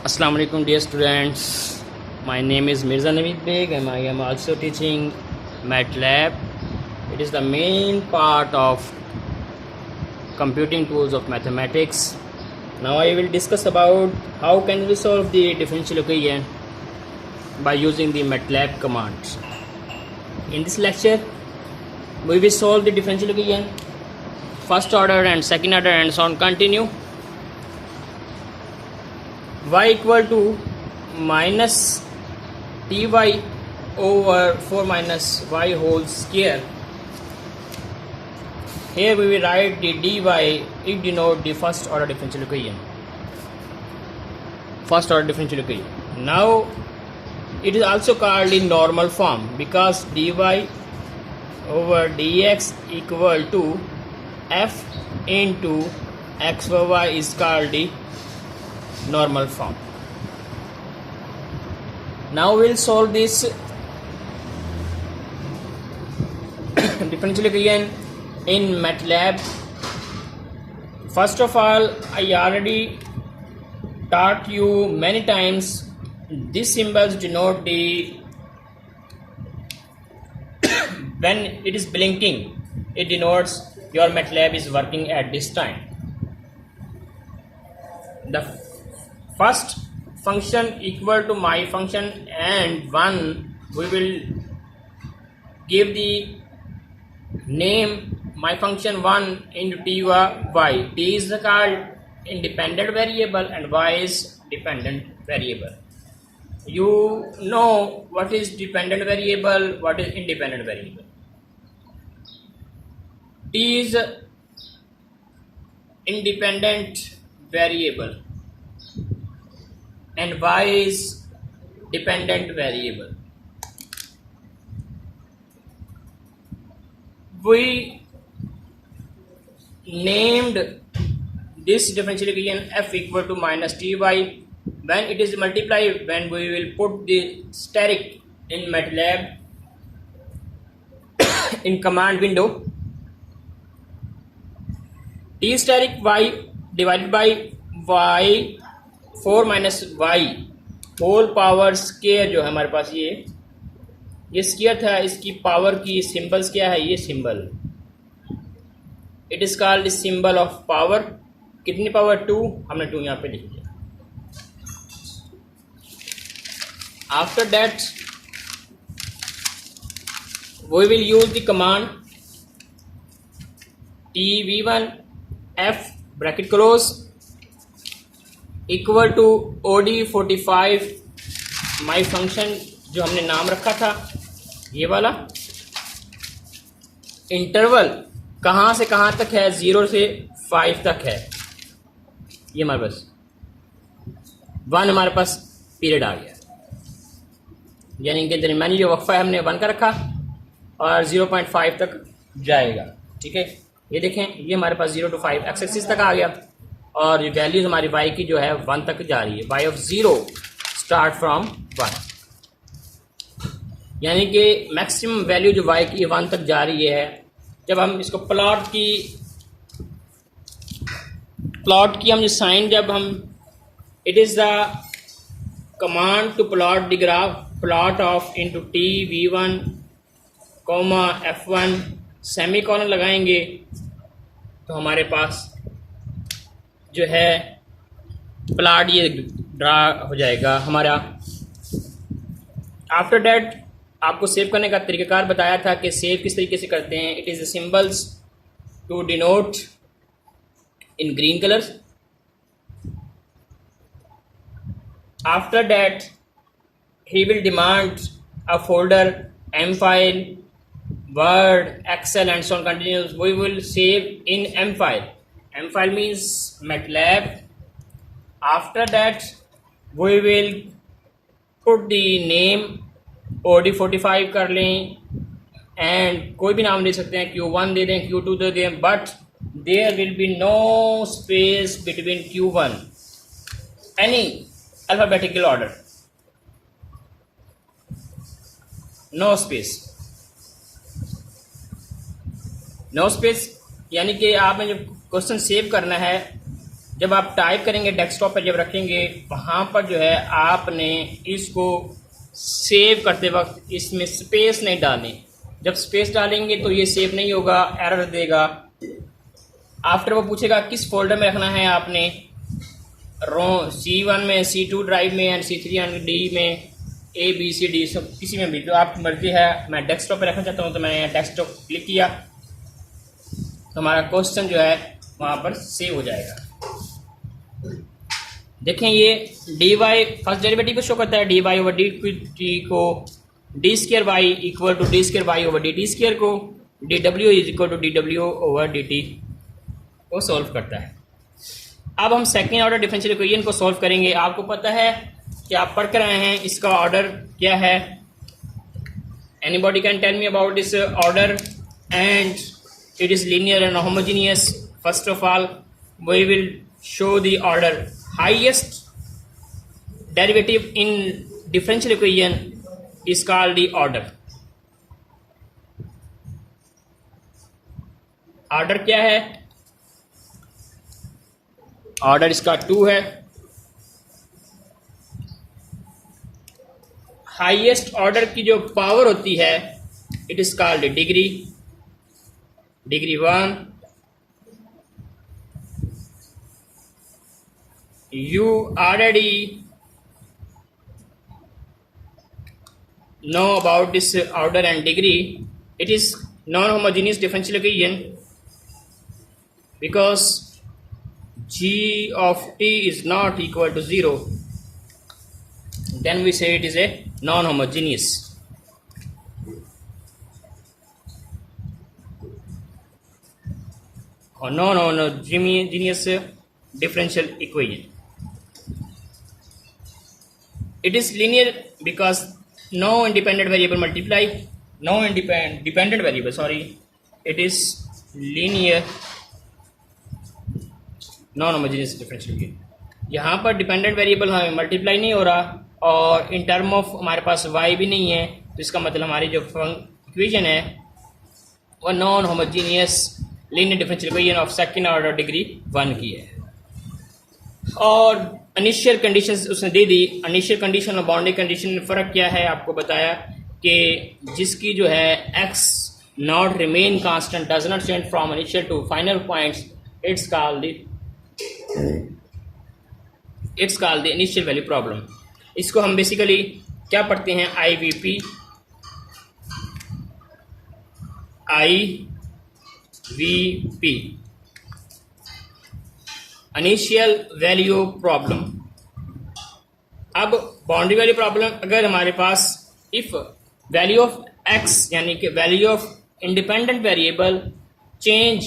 Assalamu alaikum dear students. My name is Mirza Naveed Beg and I am also teaching MATLAB. It is the main part of computing tools of mathematics. Now I will discuss about how can we solve the differential equation by using the MATLAB commands. In this lecture we will solve the differential equation first order and second order and so on continue. Y equal to minus ty over 4 minus y whole square. Here we will write the dy, it denote the first order differential equation. First order differential equation. Now it is also called in normal form because dy over dx equal to f into x over y is called the normal form. Now we'll solve this differential equation in MATLAB. First of all, I already taught you many times these symbols denote the when it is blinking, it denotes your MATLAB is working at this time. The first function equal to my function and 1, we will give the name my function 1 into t y. T is called independent variable and y is dependent variable. You know what is dependent variable, what is independent variable. T is independent variable and y is dependent variable. We named this differential equation f equal to minus ty. When it is multiplied, when we will put the asterisk in MATLAB in command window, t asterisk y divided by y 4 minus y whole power square जो है हमारे पास ये square था, इसकी power की symbols क्या है, ये symbol it is called symbol of power. कितनी पावर 2, हमने 2 यहाँ पे लिख दिया. After that we will use the command tv1 f bracket close equal to OD45 my function जो हमने नाम रखा था ये वाला. इंटरवल कहाँ से कहाँ तक है, 0 से 5 तक है. ये हमारे पास 1 हमारे पास पीरियड आ गया, यानी कि दरमियानी जो वक्फा है हमने 1 का रखा और 0.5 तक जाएगा. ठीक है, ये देखें ये हमारे पास 0 to 5 एक्स एक्सिस तक आ गया और वैल्यूज हमारी y की जो है 1 तक जा रही है. y ऑफ 0 स्टार्ट फ्रॉम 1, यानी कि मैक्सिमम वैल्यू जो y की 1 तक जा रही है. जब हम इसको प्लॉट की हम साइन जब हम it is the command to plot the graph plot of into t v1 comma f1 semicolon लगाएंगे तो हमारे पास जो है प्लॉट ये ड्रा हो जाएगा हमारा. आफ्टर डैट आपको सेव करने का तरीक़ाकार बताया था कि सेव किस तरीके से करते हैं. It is the symbols to denote in green colours. After that he will demand a folder m file word excel and so on continues. We will save in m file. M file means MATLAB. After that we will put the name OD45 कर लें and कोई भी नाम दे सकते हैं, Q1 दे दें, Q2 दे दें, but there will be no space between Q1 any alphabetical order, no space. यानी कि आपने जब क्वेश्चन सेव करना है जब आप टाइप करेंगे डेस्कटॉप पर जब रखेंगे वहाँ पर जो है आपने इसको सेव करते वक्त इसमें स्पेस नहीं डालनी। जब स्पेस डालेंगे तो ये सेव नहीं होगा, एरर देगा। आफ्टर वो पूछेगा किस फोल्डर में रखना है आपने, C1 में, C2 ड्राइव में एंड C3 एंड D में, ABCD सब किसी में भी जो आपकी मर्जी है। मैं डेस्कटॉप पे रखना चाहता हूँ तो मैंने डेस्कटॉप क्लिक किया तो हमारा क्वेश्चन जो है वहाँ पर सेव हो जाएगा। देखें ये dy फर्स्ट डेरिवेटिव को शो करता है, dy ओवर dt को d² y equal to d² y over dt² को dw is equal to dw over dt को सॉल्व करता है। अब हम सेकेंड ऑर्डर डिफरेंशियल इक्वेशन को सॉल्व करेंगे। आपको पता है कि आप पढ़ कर आए हैं, इसका ऑर्डर क्या है? Anybody can tell me about this order and it is linear and homogeneous. First of all we will show the order. Highest derivative in differential equation is called the order. Order क्या है? Order इसका 2 है। Highest order की जो power होती है it is called degree. Degree 1. You already know about this order and degree. It is non-homogeneous differential equation because g of t is not equal to 0. Then we say it is a non-homogeneous. Or non-homogeneous differential equation. It is linear because no independent variable multiply, no dependent variable, sorry, it is linear non homogeneous differential equation. यहाँ पर dependent variable हमें multiply नहीं हो रहा और in term of हमारे पास y भी नहीं है, तो इसका मतलब हमारी जो इक्वेशन है वो non homogeneous linear differential equation of second order degree 1 की है। और इनिशियल कंडीशंस उसने दे दी। इनिशियल कंडीशन और बाउंड्री कंडीशन में फ़र्क क्या है आपको बताया कि जिसकी जो है x not remain constant does not change from initial to final points, it's called the initial value problem. इसको हम बेसिकली क्या पढ़ते हैं, IVP इनिशियल वैल्यू प्रॉब्लम। अब बाउंड्री वैल्यू प्रॉब्लम अगर हमारे पास इफ वैल्यू ऑफ x यानी कि value of independent variable change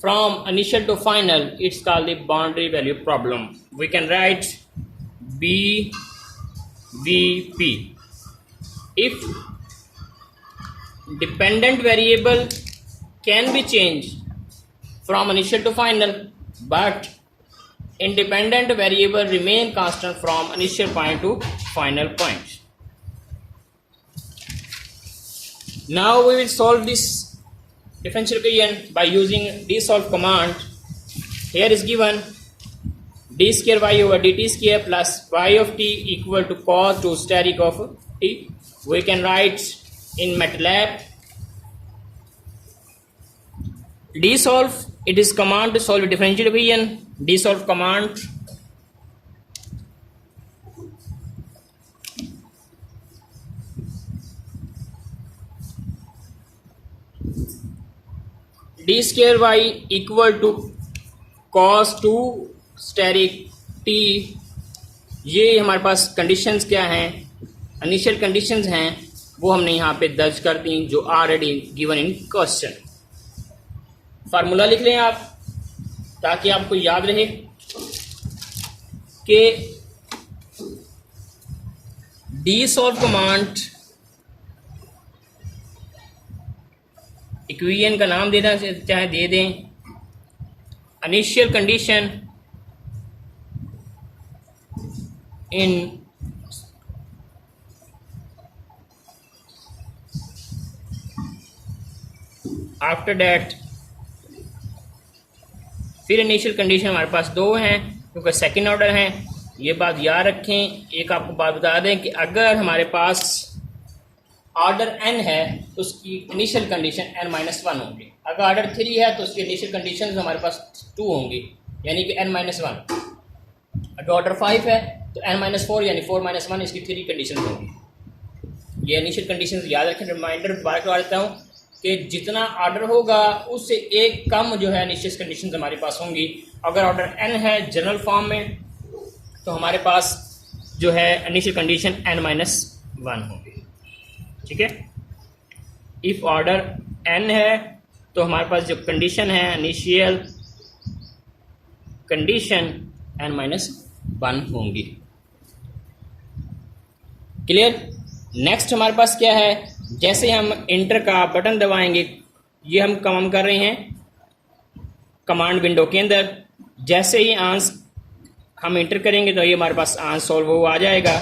from initial to final, it's called the boundary value problem. We can write BVP. If dependent variable can be changed from initial to final, but independent variable remain constant from initial point to final point. Now we will solve this differential equation by using dsolve command. Here is given d² y over dt² plus y of t equal to cos 2 steric of t. We can write in MATLAB dsolve. It is command to solve a differential equation. Dsolve command d² y equal to cos 2 steric t। ये हमारे पास conditions क्या हैं, initial conditions हैं, वो हमने यहाँ पे दर्ज कर दी जो already given in question. Formula लिख लें आप ताकि आपको याद रहे कि dsolve कमांड इक्वेशन का नाम देना चाहे दे दें, initial condition in after that फिर इनिशियल कंडीशन हमारे पास दो हैं क्योंकि सेकंड ऑर्डर हैं। ये बात याद रखें। एक आपको बात बता दें कि अगर हमारे पास ऑर्डर n है तो उसकी इनिशियल कंडीशन n-1 होंगी। अगर ऑर्डर 3 है तो उसकी इनिशियल कंडीशन हमारे पास 2 होंगी, यानी कि n-1। अगर ऑर्डर 5 है तो n-4 यानी 4-1 इसकी 3 कंडीशन होंगी। ये इनिशियल कंडीशन याद रखें। रिमाइंडर दोबारा करवा देता हूँ कि जितना ऑर्डर होगा उससे एक कम जो है इनिशियल कंडीशन हमारे पास होंगी। अगर ऑर्डर n है जनरल फॉर्म में तो हमारे पास जो है इनिशियल कंडीशन n-1 होगी। ठीक है। इफ ऑर्डर n है तो हमारे पास जो कंडीशन है इनिशियल कंडीशन n-1 होंगी। क्लियर। नेक्स्ट हमारे पास क्या है, जैसे हम इंटर का बटन दबाएंगे, ये हम काम कर रहे हैं कमांड विंडो के अंदर। जैसे ही आंस हम इंटर करेंगे तो ये हमारे पास आंस सॉल्व हो आ जाएगा।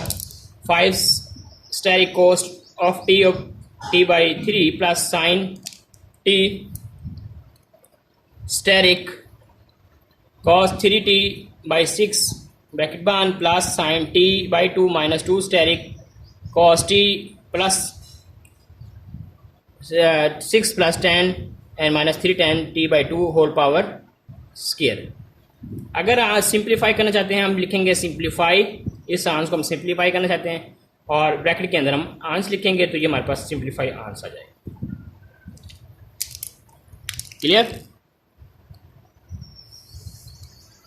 5 asterisk cos of t/3 plus sine t asterisk cos 3t/6 bracket बंद plus sine t/2 minus 2 asterisk cos t plus 6 plus 10 and minus 3 10 t/2 whole power square. अगर आप सिंप्लीफाई करना चाहते हैं हम लिखेंगे सिंप्लीफाई। इस आंस को हम सिंप्लीफाई करना चाहते हैं और ब्रैकेट के अंदर हम आंस लिखेंगे तो ये हमारे पास सिंप्लीफाई आंस आ जाएगा। क्लियर।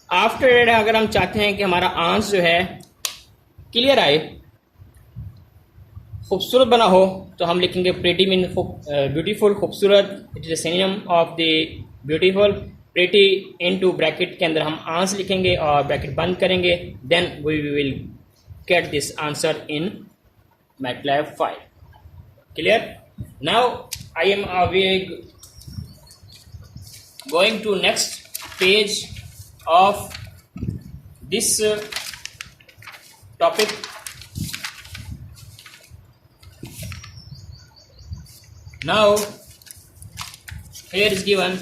आफ्टर अगर हम चाहते हैं कि हमारा आंस जो है क्लियर आए, खूबसूरत बना हो, तो हम लिखेंगे प्रेटी मीन ब्यूटीफुल, खूबसूरत। It is synonym of the beautiful. Pretty into bracket के अंदर हम आंस लिखेंगे और ब्रैकेट बंद करेंगे। Then we will get this answer in MATLAB 5। Clear. Now I am going to next page of this topic. Now here is given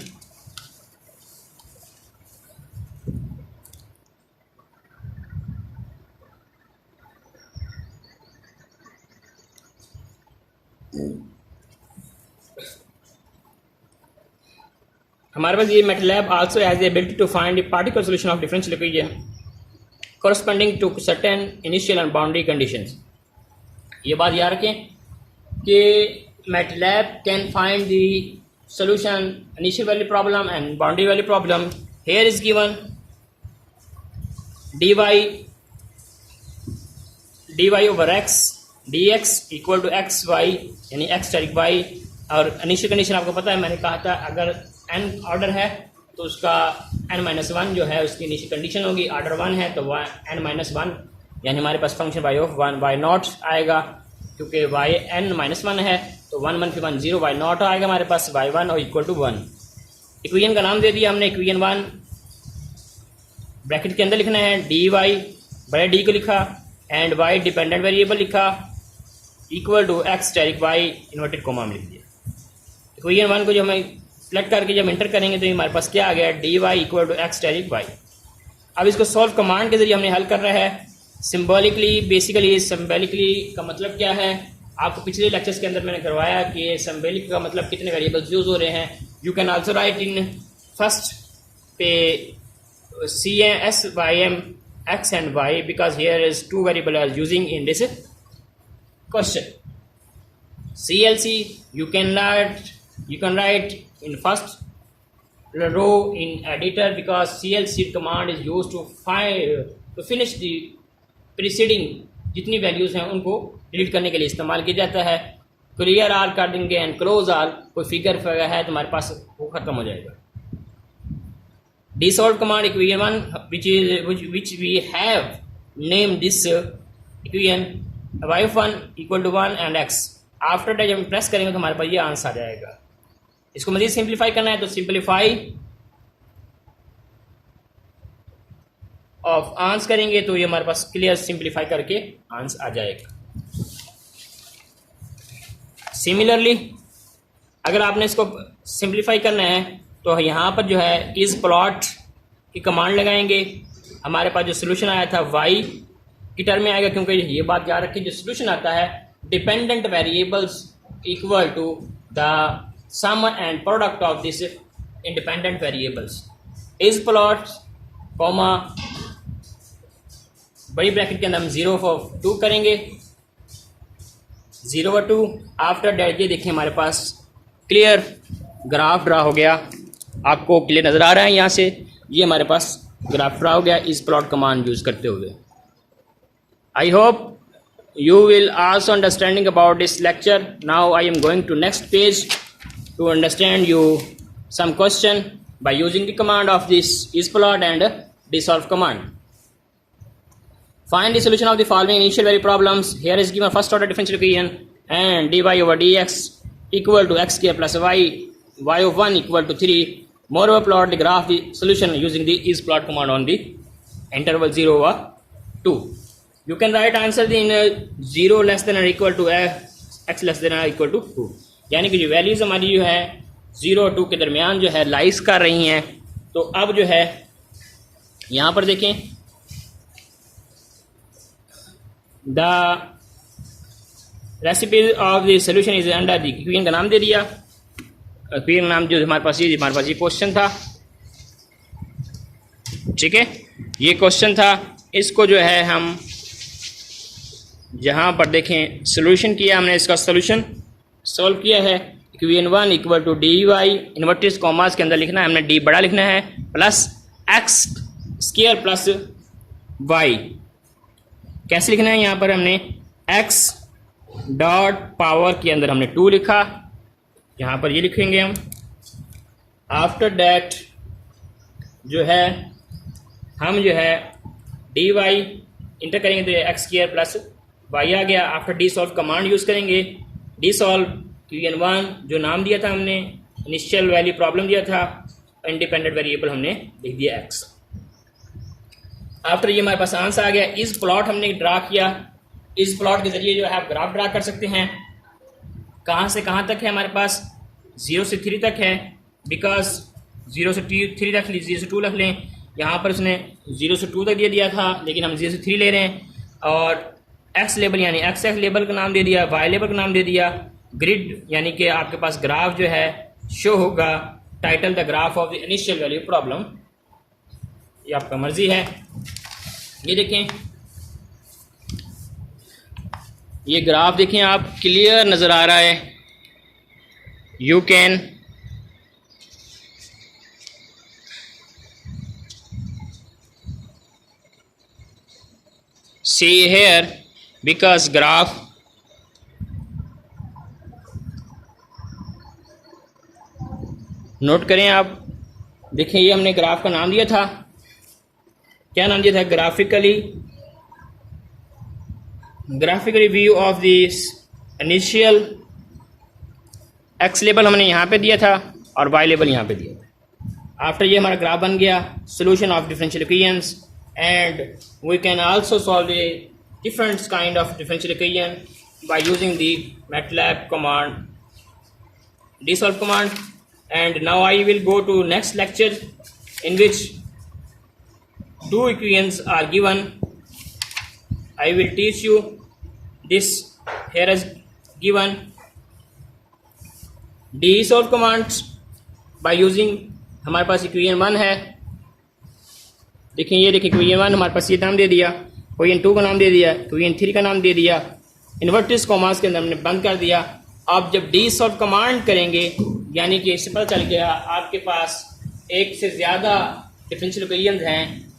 हमारे पास ये MATLAB also has the ability to find the particle solution of differential equation corresponding to certain initial and boundary conditions। ये बात याद रखें कि MATLAB can find the solution initial value problem and boundary value problem। Here is given dy over x dx equal to xy यानी x direct y। और initial condition आपको पता है, मैंने कहा था अगर n ऑर्डर है तो उसका n-1 जो है उसकी इनिशियल कंडीशन होगी। ऑर्डर 1 है तो n-1 यानी हमारे पास फंक्शन y(1) आएगा, क्योंकि yn-1 है तो 1 1 फिर 1 0 y0 आएगा हमारे पास y1 और इक्वल टू 1। इक्वेशन का नाम दे दिया हमने इक्वेशन 1। ब्रैकेट के अंदर लिखना है dy, बड़े डी को लिखा एंड y डिपेंडेंट वेरिएबल लिखा equal to x direct y inverted comma में लिख दिया। इक्वेशन 1 को जो हमें सेलेक्ट करके जब इंटर करेंगे तो ये हमारे पास क्या आ गया, dy equal to x direct y। अब इसको सॉल्व कमांड के जरिए हमने हल कर रहा है सिम्बॉलिकली। बेसिकली सिम्बॉलिकली का मतलब क्या है, आपको पिछले लेक्चर्स के अंदर मैंने करवाया कि सिम्बॉलिक का मतलब कितने वेरिएबल्स यूज हो रहे हैं। You can also right in first पे CSYM x and y because here is 2 variable are using in this question. CLC you can write in first row in editor because CLC command is used to finish the preceding जितनी values हैं उनको delete करने के लिए इस्तेमाल किया जाता है। क्लियर आल कर देंगे एंड क्लोज आल, कोई फिगर है तो हमारे पास वो खत्म हो जाएगा। Desolve command equation 1 which we have named this equation y1 equal to 1 and x। After that जब हम प्रेस करेंगे तो हमारे पास ये आंसर आ जाएगा। इसको मजीद सिंप्लीफाई करना है तो सिंप्लीफाई ऑफ आंस करेंगे तो ये हमारे पास क्लियर सिंप्लीफाई करके आंस आ जाएगा। सिमिलरली अगर आपने इसको सिंप्लीफाई करना है तो यहाँ पर जो है इज प्लॉट की कमांड लगाएंगे, हमारे पास जो सोल्यूशन आया था y की टर्म में आएगा, क्योंकि ये बात याद रखिए जो सोल्यूशन आता है dependent variables equal to the sum and product of this independent variables is plot comma बड़ी ब्रैकेट के अंदर हम 0/2 करेंगे, 0/2। आफ्टर डेट ये देखिए हमारे पास क्लियर ग्राफ ड्रा हो गया, आपको क्लियर नज़र आ रहा है यहाँ से, ये हमारे पास ग्राफ ड्रा हो गया इस प्लॉट कमांड यूज़ करते हुए। I hope you will also understanding about this lecture. Now I am going to next page to understand you some question by using the command of this isplot and dissolve command. Find the solution of the following initial value problems. Here is given first order differential equation and dy over dx equal to x square plus y of 1 equal to 3. Moreover, plot the graph the solution using the isplot command on the interval 0/2. You can write answer in 0 less than or equal to x less than or equal to 2, यानी कि जो values हमारी जो है 0 और 2 के दरमियान जो है लाइज कर रही हैं। तो अब जो है यहाँ पर देखें the recipe of the solution is under the equation का नाम दे दिया, इक्वेशन का नाम जो हमारे पास ये क्वेश्चन था, ठीक है, ये क्वेश्चन था। इसको जो है हम जहाँ पर देखें सोल्यूशन किया हमने, इसका सोल्यूशन सॉल्व किया है। Equation 1 equal to D Y inverted commas के अंदर लिखना है हमने, डी बड़ा लिखना है plus X square plus Y. कैसे लिखना है, यहाँ पर हमने एक्स डॉट पावर के अंदर हमने 2 लिखा, यहाँ पर ये लिखेंगे हम। आफ्टर डैट जो है हम जो है डी वाई इंटर करेंगे तो एक्स स्क्वायर प्लस वाई आ गया। After D solve command use करेंगे, डी सॉल्व इक्वेशन 1 जो नाम दिया था हमने, इनिशियल वैल्यू प्रॉब्लम दिया था, इंडिपेंडेंट वेरिएबल हमने लिख दिया एक्स। आफ्टर ये हमारे पास आंसर आ गया। इस प्लॉट हमने ड्रा किया, इस प्लॉट के जरिए जो है आप ग्राफ ड्रा कर सकते हैं। कहाँ से कहाँ तक है हमारे पास, 0 से 3 तक है, बिकॉज 0 से 3 रख ली, 0 से 2 रख लें। यहाँ पर उसने 0 से 2 तक दे दिया था, लेकिन हम 0 से 3 ले रहे हैं। और एक्स लेबल यानी एक्स लेबल का नाम दे दिया, वाई लेबल का नाम दे दिया। ग्रिड यानी कि आपके पास ग्राफ जो है शो होगा, title the graph of the initial value problem, ये आपका मर्जी है। ये देखें, ये ग्राफ देखें आप, क्लियर नज़र आ रहा है। You can see here because graph note करें आप, देखें ये हमने ग्राफ का नाम दिया था, क्या नाम दिया था, graphically view of this initial. X label हमने यहाँ पे दिया था और वाई लेबल यहाँ पे दिया था। आफ्टर ये हमारा ग्राफ बन गया, solution of differential equations, and we can also solve a different kind of differential equation by using the MATLAB command, dissolve command. And now I will go to next lecture in which 2 equations are given. I will teach you this. Here is given dissolve commands by using, हमारे पास equation 1 है, देखिए ये देखिए equation 1 हमारे पास ये नाम दे दिया, equation 2 का नाम दे दिया, इक्वेशन 3 का नाम दे दिया, इन्वर्टेड कॉमास के अंदर हमने बंद कर दिया। आप जब डी सॉल्व कमांड करेंगे, यानी कि इससे पता चल गया आपके पास एक से ज़्यादा डिफरेंशियल इक्वेशंस हैं,